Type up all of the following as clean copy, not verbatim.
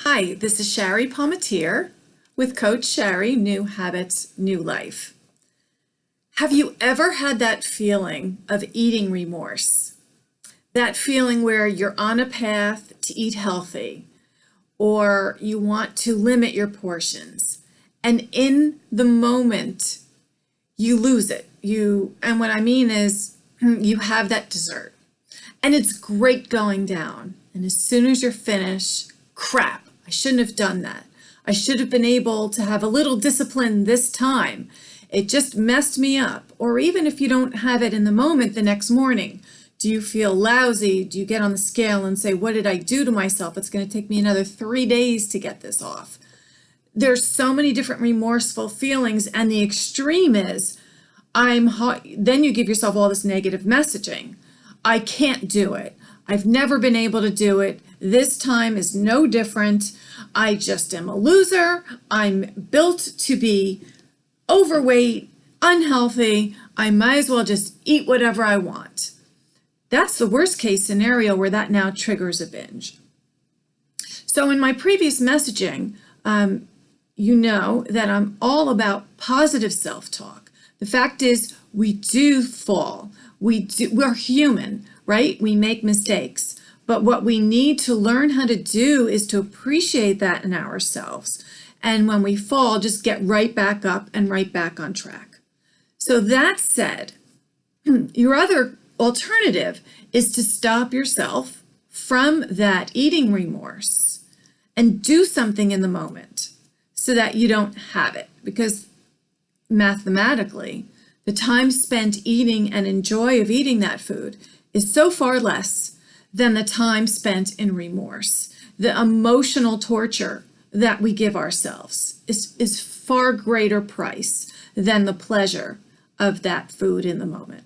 Hi, this is Shari Palmatier with Coach Shari, New Habits, New Life. Have you ever had that feeling of eating remorse? That feeling where you're on a path to eat healthy or you want to limit your portions, and in the moment you lose it. And what I mean is you have that dessert and it's great going down. And as soon as you're finished, crap, I shouldn't have done that. I should have been able to have a little discipline this time. It just messed me up. Or even if you don't have it in the moment the next morning, do you feel lousy? Do you get on the scale and say, what did I do to myself? It's going to take me another 3 days to get this off. There's so many different remorseful feelings, and the extreme is then you give yourself all this negative messaging. I can't do it. I've never been able to do it. This time is no different. I just am a loser. I'm built to be overweight, unhealthy. I might as well just eat whatever I want. That's the worst case scenario where that now triggers a binge. So in my previous messaging, you know that I'm all about positive self-talk. The fact is we do fall. We're human, right? We make mistakes. But what we need to learn how to do is to appreciate that in ourselves. And when we fall, just get right back up and right back on track. So that said, your other alternative is to stop yourself from that eating remorse and do something in the moment so that you don't have it. Because mathematically, the time spent eating and enjoy of eating that food is so far less than the time spent in remorse. The emotional torture that we give ourselves is far greater price than the pleasure of that food in the moment.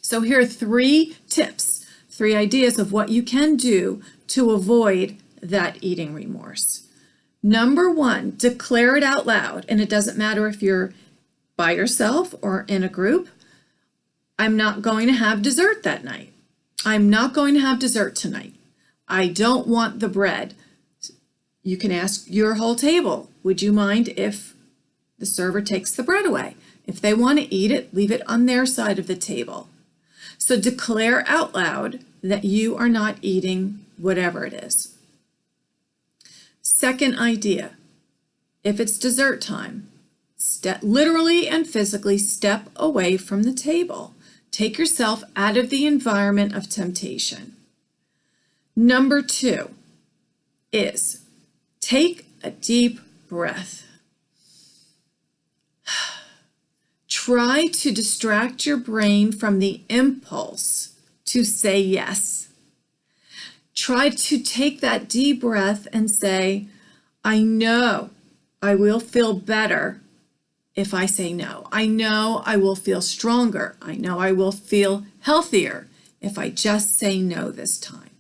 So here are 3 tips, 3 ideas of what you can do to avoid that eating remorse. Number 1, declare it out loud. And it doesn't matter if you're by yourself or in a group. I'm not going to have dessert that night. I'm not going to have dessert tonight. I don't want the bread. You can ask your whole table, would you mind if the server takes the bread away? If they want to eat it, leave it on their side of the table. So declare out loud that you are not eating whatever it is. Second idea, if it's dessert time, literally and physically step away from the table. Take yourself out of the environment of temptation. Number 2 is take a deep breath. Try to distract your brain from the impulse to say yes. Try to take that deep breath and say, I know I will feel better if I say no. I know I will feel stronger. I know I will feel healthier if I just say no this time.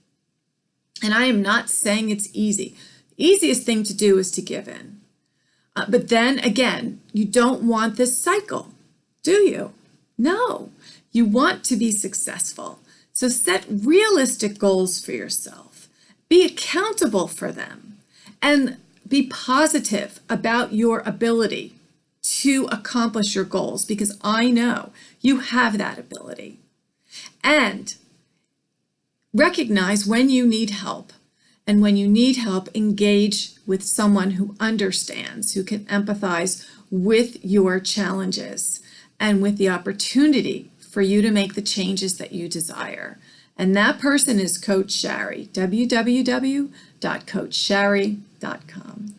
And I am not saying it's easy. The easiest thing to do is to give in. But then again, you don't want this cycle, do you? No, you want to be successful. So set realistic goals for yourself. Be accountable for them and be positive about your ability to accomplish your goals, because I know you have that ability. And recognize when you need help. And when you need help, engage with someone who understands, who can empathize with your challenges and with the opportunity for you to make the changes that you desire. And that person is Coach Shari, www.coachshari.com.